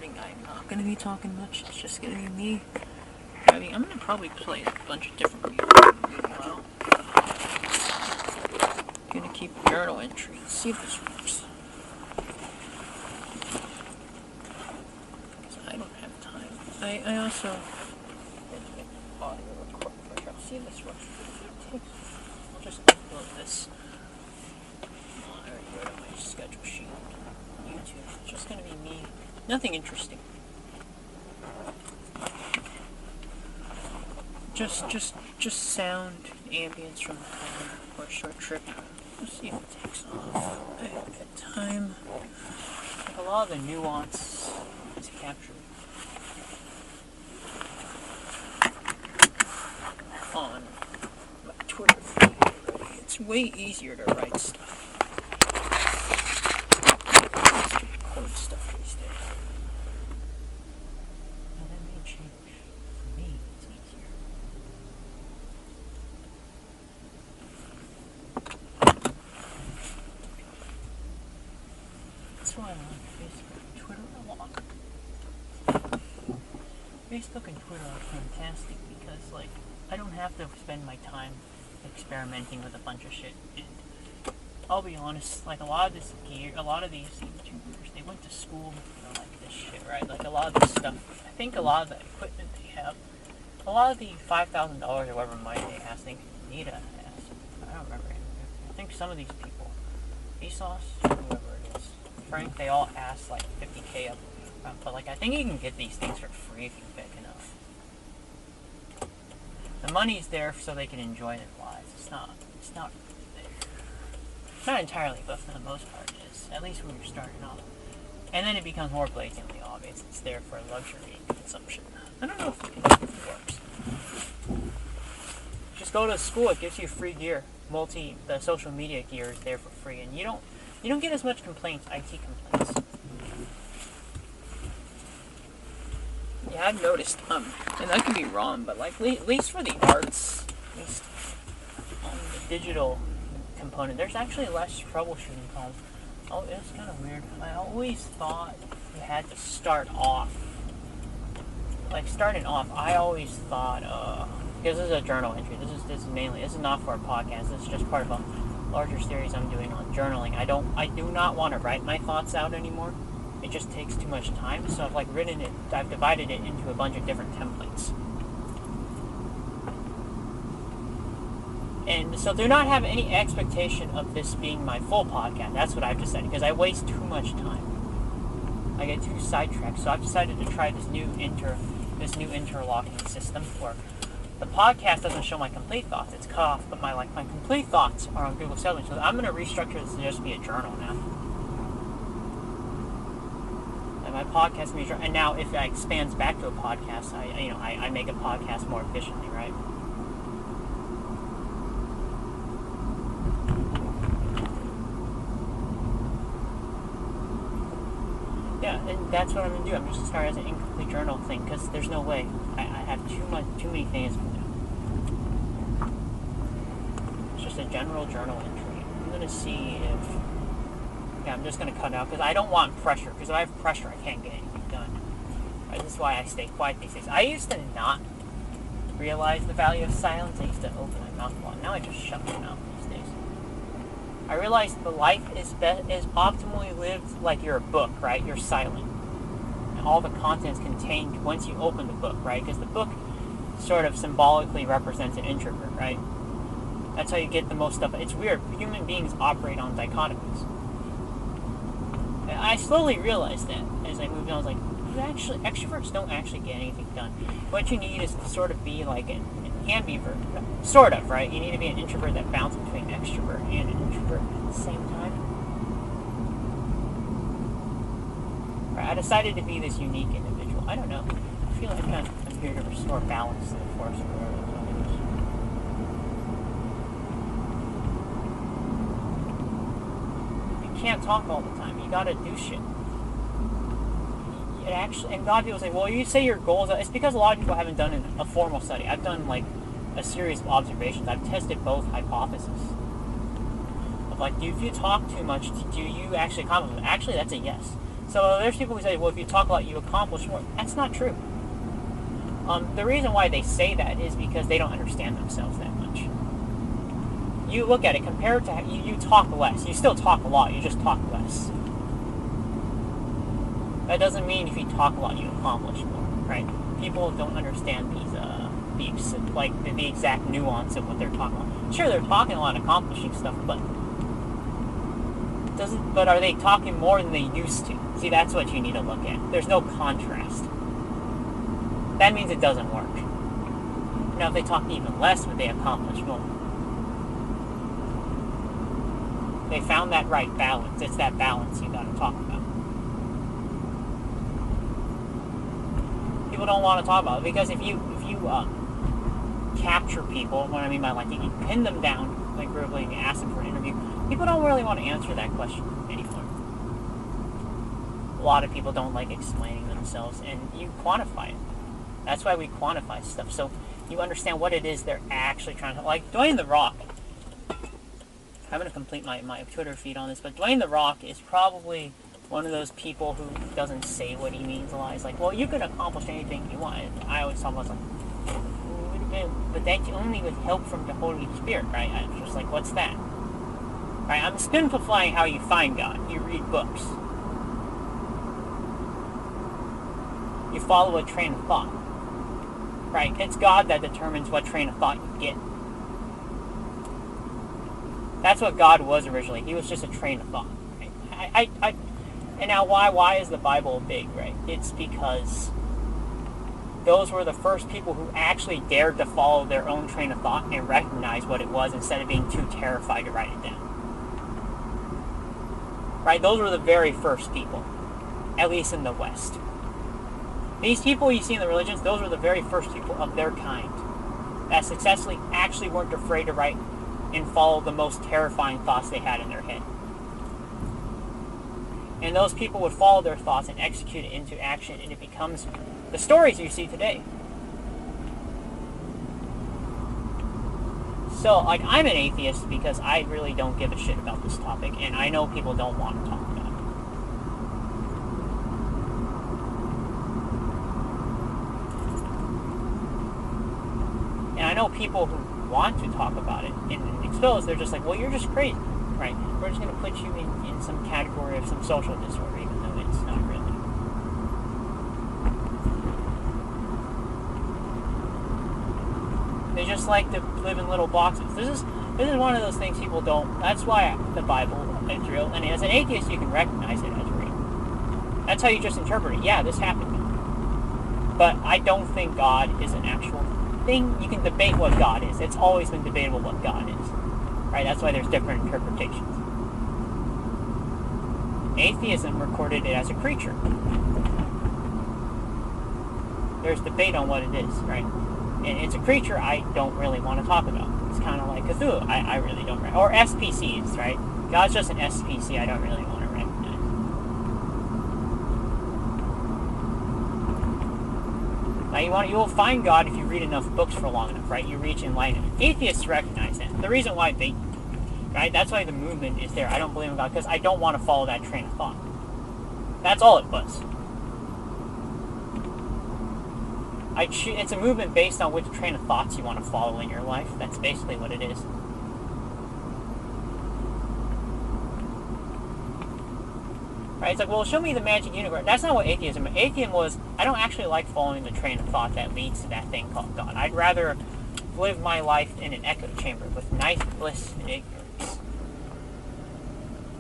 recording, I'm not going to be talking much. It's just going to be me. I'm going to probably play a bunch of different music meanwhile. I'm going to keep a journal entry. Let's see if this works. Because I don't have time. I also... audio record. I'll see if this works. I'll just upload this. I already wrote on my schedule sheet. YouTube. It's just going to be me. Nothing interesting. Just sound ambience from the car or a short trip. Let's see if it takes off. I have time. Like a lot of the nuance is captured on my Twitter feed. It's way easier to write stuff. To record stuff these days. And that may change. For me, it's easier. That's why I like Facebook and Twitter a lot. Facebook and Twitter are fantastic because, like, I don't have to spend my time experimenting with a bunch of shit. And I'll be honest, like, a lot of these YouTubers, they went to school, like this shit, right? Like, a lot of this stuff, I think a lot of the equipment they have, a lot of the $5,000 or whatever money they ask, I think Nita has, I don't remember, I think some of these people, ASOS, whoever it is, Frank, they all ask, like, $50K up, but, like, I think you can get these things for free if you pick enough. The money's there so they can enjoy their lives. It's not entirely, but for the most part it is. At least when you're starting off. And then it becomes more blatantly obvious. It's there for luxury consumption. I don't know if it works. Just go to school, it gives you free gear. The social media gear is there for free, and you don't get as much complaints, IT complaints. Yeah, I've noticed, and I could be wrong, but like, at least for the arts, at least on the digital component, there's actually less troubleshooting problems. Oh, it's kind of weird. I always thought you had to start off. Like, starting off, I always thought, because this is a journal entry, this is not for a podcast, this is just part of a larger series I'm doing on journaling. I do not want to write my thoughts out anymore. It just takes too much time, so I've divided it into a bunch of different templates. And so do not have any expectation of this being my full podcast. That's what I've decided, because I waste too much time. I get too sidetracked, so I've decided to try this new interlocking system where the podcast doesn't show my complete thoughts. It's cut off, but my complete thoughts are on Google Scheduling. So I'm going to restructure this to just be a journal now. My podcast measure, and now if it expands back to a podcast, I make a podcast more efficiently, right? Yeah, and that's what I'm gonna do. I'm just gonna start as an incomplete journal thing because there's no way I have too many things to do. It's just a general journal entry. I'm gonna see if. Yeah, I'm just going to cut out because I don't want pressure. Because if I have pressure, I can't get anything done. Right, this is why I stay quiet these days. I used to not realize the value of silence. I used to open my mouth a lot. Now I just shut my mouth these days. I realized the life is optimally lived like you're a book, right? You're silent. And all the content's contained once you open the book, right? Because the book sort of symbolically represents an introvert, right? That's how you get the most stuff. It's weird. Human beings operate on dichotomies. I slowly realized that as I moved on. I was like, extroverts don't actually get anything done. What you need is to sort of be like an ambivert. Sort of, right? You need to be an introvert that bounces between extrovert and an introvert at the same time. Right, I decided to be this unique individual. I don't know. I feel like I'm here to restore balance to the force of the world. Can't talk all the time. You gotta do shit. And a lot of people say, well, you say your goals. It's because a lot of people haven't done a formal study. I've done like a series of observations. I've tested both hypotheses. Of like, if you talk too much, do you actually accomplish it? Actually, that's a yes. So there's people who say, well, if you talk a lot, you accomplish more. That's not true. The reason why they say that is because they don't understand themselves that much. You look at it, compared to, you talk less. You still talk a lot, you just talk less. That doesn't mean if you talk a lot, you accomplish more, right? People don't understand these, the exact nuance of what they're talking about. Sure, they're talking a lot, accomplishing stuff, but are they talking more than they used to? See, that's what you need to look at. There's no contrast. That means it doesn't work. Now, if they talk even less, would they accomplish more? They found that right balance. It's that balance you got to talk about. People don't want to talk about it because if you capture people, what I mean by like you pin them down, like verbally, and you ask them for an interview, people don't really want to answer that question anymore. A lot of people don't like explaining themselves, and you quantify it. That's why we quantify stuff, so you understand what it is they're actually trying to... Like, Dwayne The Rock. I'm going to complete my Twitter feed on this, but Dwayne The Rock is probably one of those people who doesn't say what he means a lot. He's like, well, you can accomplish anything you want. And I always talk about, like, but that's only with help from the Holy Spirit, right? I'm just like, what's that? Right? I'm simplifying how you find God. You read books. You follow a train of thought. Right? It's God that determines what train of thought you get. That's what God was originally. He was just a train of thought. Right? And now why is the Bible big, right? It's because those were the first people who actually dared to follow their own train of thought and recognize what it was instead of being too terrified to write it down. Right? Those were the very first people, at least in the West. These people you see in the religions, those were the very first people of their kind that successfully actually weren't afraid to write and follow the most terrifying thoughts they had in their head. And those people would follow their thoughts and execute it into action, and it becomes the stories you see today. So, like, I'm an atheist because I really don't give a shit about this topic, and I know people don't want to talk about it. And I know people who want to talk about it and expose, they're just like, well, you're just crazy, right? We're just going to put you in some category of some social disorder, even though it's not really. They just like to live in little boxes. This is one of those things people don't... That's why the Bible is real, and as an atheist, you can recognize it as real. That's how you just interpret it. Yeah, this happened. But I don't think God is an actual thing. You can debate what God is. It's always been debatable what God is. Right? That's why there's different interpretations. Atheism recorded it as a creature. There's debate on what it is, right? And it's a creature I don't really want to talk about. It's kind of like Cthulhu. I really don't... Or SPCs, right? God's just an SPC I don't really want to recognize. Now, you will find God if you read enough books for long enough, right? You reach enlightenment. Atheists recognize that. The reason why they... Right? That's why the movement is there. I don't believe in God because I don't want to follow that train of thought. That's all it was. It's a movement based on which train of thoughts you want to follow in your life. That's basically what it is. Right? It's like, well, show me the magic universe. That's not what atheism is. Atheism was, I don't actually like following the train of thought that leads to that thing called God. I'd rather live my life in an echo chamber with nice bliss and ignorance.